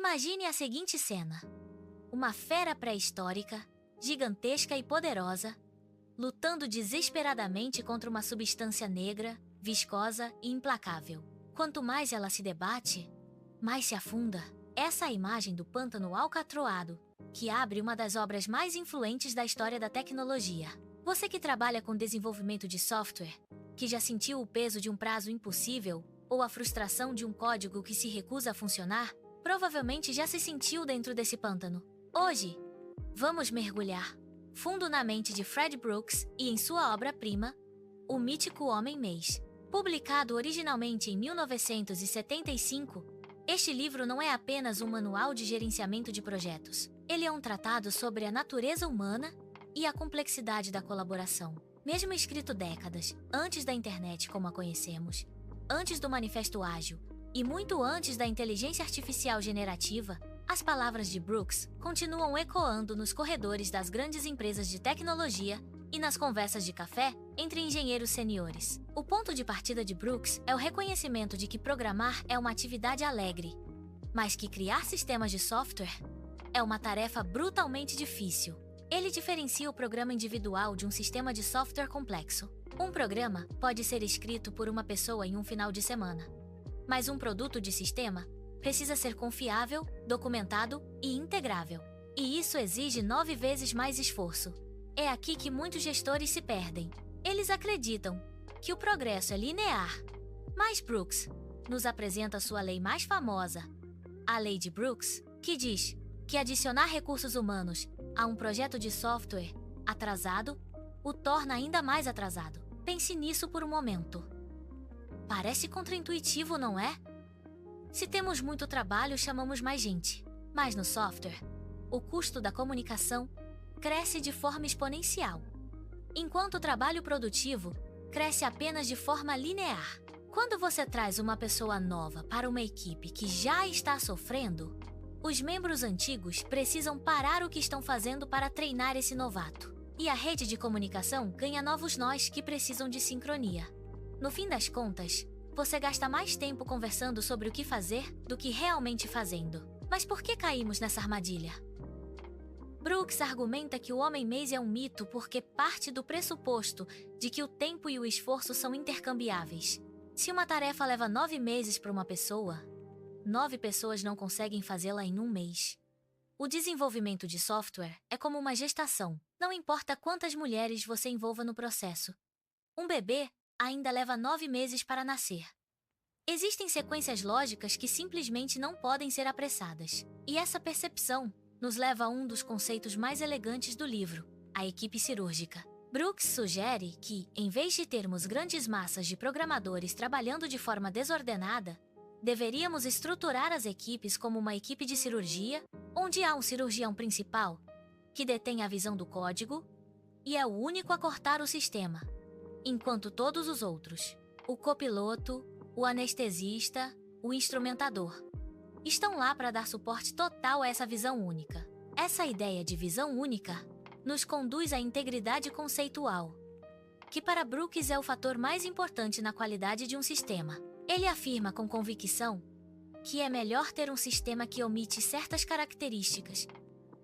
Imagine a seguinte cena. Uma fera pré-histórica, gigantesca e poderosa, lutando desesperadamente contra uma substância negra, viscosa e implacável. Quanto mais ela se debate, mais se afunda. Essa é a imagem do pântano alcatroado, que abre uma das obras mais influentes da história da tecnologia. Você que trabalha com desenvolvimento de software, que já sentiu o peso de um prazo impossível ou a frustração de um código que se recusa a funcionar, provavelmente já se sentiu dentro desse pântano. Hoje, vamos mergulhar fundo na mente de Fred Brooks e em sua obra-prima, O Mítico Homem-Mês. Publicado originalmente em 1975, este livro não é apenas um manual de gerenciamento de projetos. Ele é um tratado sobre a natureza humana e a complexidade da colaboração. Mesmo escrito décadas antes da internet como a conhecemos, antes do Manifesto Ágil e muito antes da inteligência artificial generativa, as palavras de Brooks continuam ecoando nos corredores das grandes empresas de tecnologia e nas conversas de café entre engenheiros seniores. O ponto de partida de Brooks é o reconhecimento de que programar é uma atividade alegre, mas que criar sistemas de software é uma tarefa brutalmente difícil. Ele diferencia o programa individual de um sistema de software complexo. Um programa pode ser escrito por uma pessoa em um final de semana, mas um produto de sistema precisa ser confiável, documentado e integrável. E isso exige 9 vezes mais esforço. É aqui que muitos gestores se perdem. Eles acreditam que o progresso é linear. Mas Brooks nos apresenta sua lei mais famosa, a Lei de Brooks, que diz que adicionar recursos humanos a um projeto de software atrasado o torna ainda mais atrasado. Pense nisso por um momento. Parece contraintuitivo, não é? Se temos muito trabalho, chamamos mais gente. Mas no software, o custo da comunicação cresce de forma exponencial, enquanto o trabalho produtivo cresce apenas de forma linear. Quando você traz uma pessoa nova para uma equipe que já está sofrendo, os membros antigos precisam parar o que estão fazendo para treinar esse novato. E a rede de comunicação ganha novos nós que precisam de sincronia. No fim das contas, você gasta mais tempo conversando sobre o que fazer do que realmente fazendo. Mas por que caímos nessa armadilha? Brooks argumenta que o Homem-Mês é um mito porque parte do pressuposto de que o tempo e o esforço são intercambiáveis. Se uma tarefa leva 9 meses para uma pessoa, 9 pessoas não conseguem fazê-la em um mês. O desenvolvimento de software é como uma gestação. Não importa quantas mulheres você envolva no processo. Um bebê ainda leva 9 meses para nascer. Existem sequências lógicas que simplesmente não podem ser apressadas. E essa percepção nos leva a um dos conceitos mais elegantes do livro, a equipe cirúrgica. Brooks sugere que, em vez de termos grandes massas de programadores trabalhando de forma desordenada, deveríamos estruturar as equipes como uma equipe de cirurgia, onde há um cirurgião principal, que detém a visão do código, e é o único a cortar o sistema, enquanto todos os outros, o copiloto, o anestesista, o instrumentador, estão lá para dar suporte total a essa visão única. Essa ideia de visão única nos conduz à integridade conceitual, que para Brooks é o fator mais importante na qualidade de um sistema. Ele afirma com convicção que é melhor ter um sistema que omite certas características,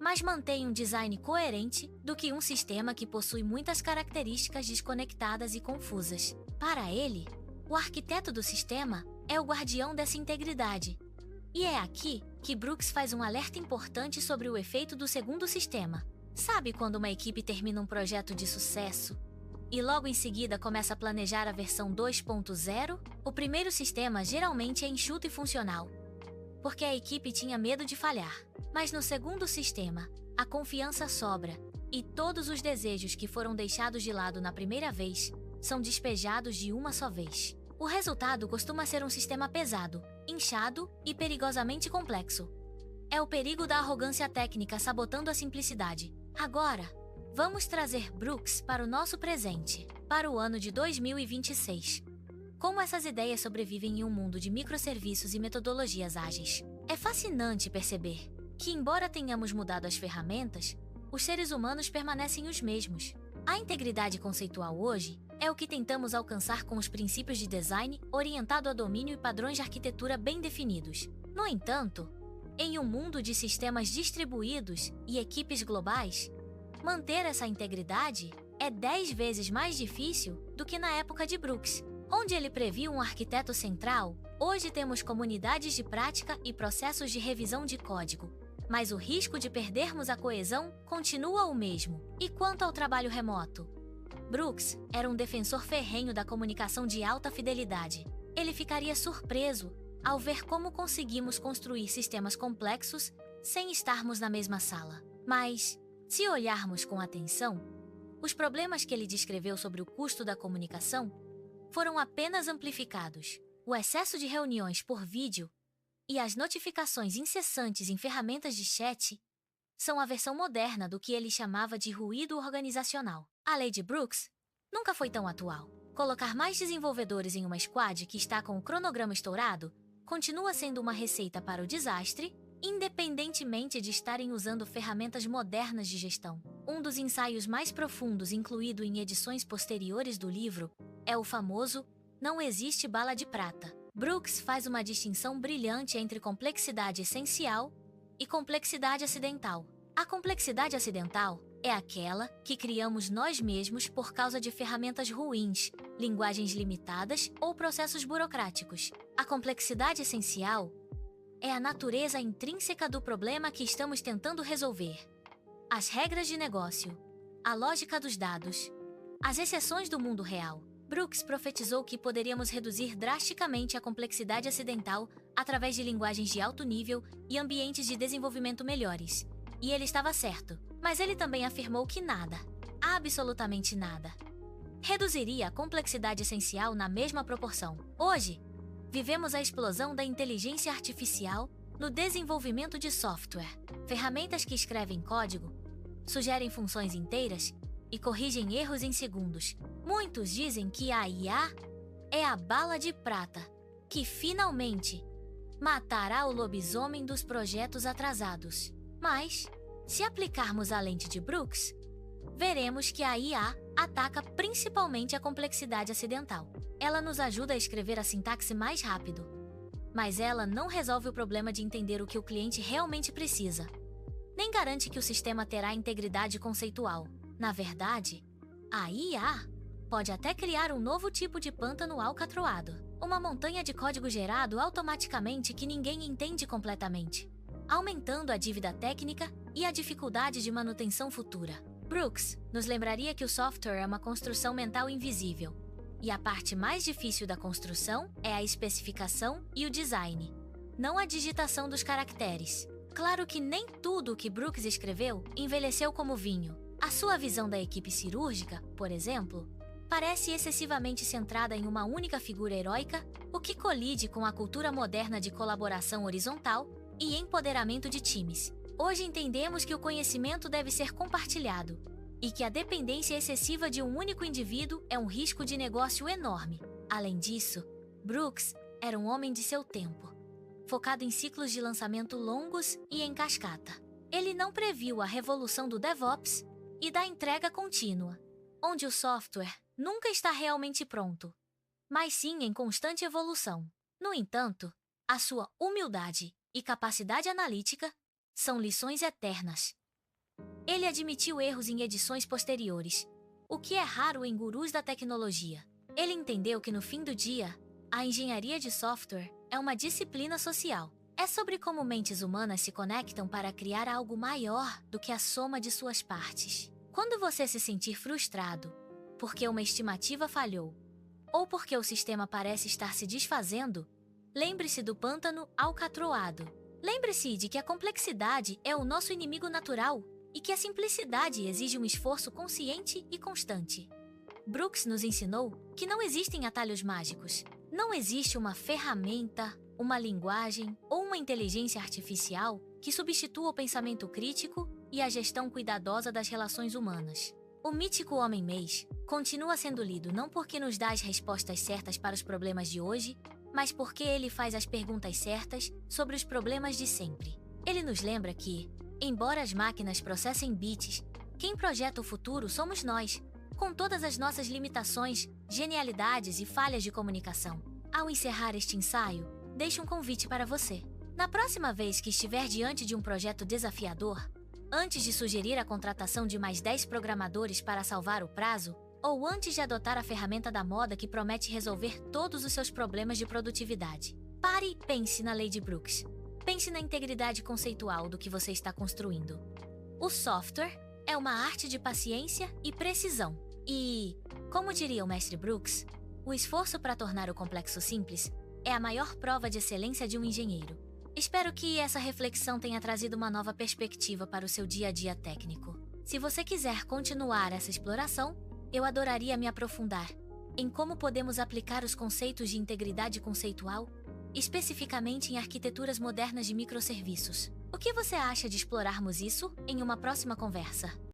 mas mantém um design coerente do que um sistema que possui muitas características desconectadas e confusas. Para ele, o arquiteto do sistema é o guardião dessa integridade. E é aqui que Brooks faz um alerta importante sobre o efeito do segundo sistema. Sabe quando uma equipe termina um projeto de sucesso e logo em seguida começa a planejar a versão 2.0? O primeiro sistema geralmente é enxuto e funcional, porque a equipe tinha medo de falhar. Mas no segundo sistema, a confiança sobra, e todos os desejos que foram deixados de lado na primeira vez são despejados de uma só vez. O resultado costuma ser um sistema pesado, inchado e perigosamente complexo. É o perigo da arrogância técnica sabotando a simplicidade. Agora, vamos trazer Brooks para o nosso presente, para o ano de 2026. Como essas ideias sobrevivem em um mundo de microserviços e metodologias ágeis? É fascinante perceber que, embora tenhamos mudado as ferramentas, os seres humanos permanecem os mesmos. A integridade conceitual hoje é o que tentamos alcançar com os princípios de design orientado a domínio e padrões de arquitetura bem definidos. No entanto, Em um mundo de sistemas distribuídos e equipes globais, manter essa integridade é 10 vezes mais difícil do que na época de Brooks. Onde ele previu um arquiteto central, hoje temos comunidades de prática e processos de revisão de código. Mas o risco de perdermos a coesão continua o mesmo. E quanto ao trabalho remoto? Brooks era um defensor ferrenho da comunicação de alta fidelidade. Ele ficaria surpreso ao ver como conseguimos construir sistemas complexos sem estarmos na mesma sala. Mas, se olharmos com atenção, os problemas que ele descreveu sobre o custo da comunicação foram apenas amplificados. O excesso de reuniões por vídeo e as notificações incessantes em ferramentas de chat são a versão moderna do que ele chamava de ruído organizacional. A lei de Brooks nunca foi tão atual. Colocar mais desenvolvedores em uma squad que está com o cronograma estourado continua sendo uma receita para o desastre, independentemente de estarem usando ferramentas modernas de gestão. Um dos ensaios mais profundos incluído em edições posteriores do livro é o famoso "Não existe bala de prata". Brooks faz uma distinção brilhante entre complexidade essencial e complexidade acidental. A complexidade acidental é aquela que criamos nós mesmos por causa de ferramentas ruins, linguagens limitadas ou processos burocráticos. A complexidade essencial é a natureza intrínseca do problema que estamos tentando resolver. As regras de negócio, a lógica dos dados, as exceções do mundo real. Brooks profetizou que poderíamos reduzir drasticamente a complexidade acidental através de linguagens de alto nível e ambientes de desenvolvimento melhores. E ele estava certo, mas ele também afirmou que nada, absolutamente nada, reduziria a complexidade essencial na mesma proporção. Hoje, vivemos a explosão da inteligência artificial no desenvolvimento de software. Ferramentas que escrevem código, sugerem funções inteiras e corrigem erros em segundos. Muitos dizem que a IA é a bala de prata, que finalmente matará o lobisomem dos projetos atrasados. Mas, se aplicarmos a lente de Brooks, veremos que a IA ataca principalmente a complexidade acidental. Ela nos ajuda a escrever a sintaxe mais rápido, mas ela não resolve o problema de entender o que o cliente realmente precisa. Nem garante que o sistema terá integridade conceitual. Na verdade, a IA pode até criar um novo tipo de pântano alcatroado, uma montanha de código gerado automaticamente que ninguém entende completamente, aumentando a dívida técnica e a dificuldade de manutenção futura. Brooks nos lembraria que o software é uma construção mental invisível, e a parte mais difícil da construção é a especificação e o design, não a digitação dos caracteres. Claro que nem tudo o que Brooks escreveu envelheceu como vinho. A sua visão da equipe cirúrgica, por exemplo, parece excessivamente centrada em uma única figura heróica, o que colide com a cultura moderna de colaboração horizontal e empoderamento de times. Hoje entendemos que o conhecimento deve ser compartilhado e que a dependência excessiva de um único indivíduo é um risco de negócio enorme. Além disso, Brooks era um homem de seu tempo, focado em ciclos de lançamento longos e em cascata. Ele não previu a revolução do DevOps e da entrega contínua, onde o software nunca está realmente pronto, mas sim em constante evolução. No entanto, a sua humildade e capacidade analítica são lições eternas. Ele admitiu erros em edições posteriores, o que é raro em gurus da tecnologia. Ele entendeu que no fim do dia, a engenharia de software é uma disciplina social. É sobre como mentes humanas se conectam para criar algo maior do que a soma de suas partes. Quando você se sentir frustrado porque uma estimativa falhou ou porque o sistema parece estar se desfazendo, lembre-se do pântano alcatroado. Lembre-se de que a complexidade é o nosso inimigo natural e que a simplicidade exige um esforço consciente e constante. Brooks nos ensinou que não existem atalhos mágicos. Não existe uma ferramenta, uma linguagem ou uma inteligência artificial que substitua o pensamento crítico e a gestão cuidadosa das relações humanas. O mítico homem-mês continua sendo lido não porque nos dá as respostas certas para os problemas de hoje, mas porque ele faz as perguntas certas sobre os problemas de sempre. Ele nos lembra que, embora as máquinas processem bits, quem projeta o futuro somos nós, com todas as nossas limitações, genialidades e falhas de comunicação. Ao encerrar este ensaio, deixo um convite para você. Na próxima vez que estiver diante de um projeto desafiador, antes de sugerir a contratação de mais 10 programadores para salvar o prazo, ou antes de adotar a ferramenta da moda que promete resolver todos os seus problemas de produtividade, pare e pense na Lady Brooks. Pense na integridade conceitual do que você está construindo. O software é uma arte de paciência e precisão. E, como diria o mestre Brooks, o esforço para tornar o complexo simples é a maior prova de excelência de um engenheiro. Espero que essa reflexão tenha trazido uma nova perspectiva para o seu dia a dia técnico. Se você quiser continuar essa exploração, eu adoraria me aprofundar em como podemos aplicar os conceitos de integridade conceitual, especificamente em arquiteturas modernas de microserviços. O que você acha de explorarmos isso em uma próxima conversa?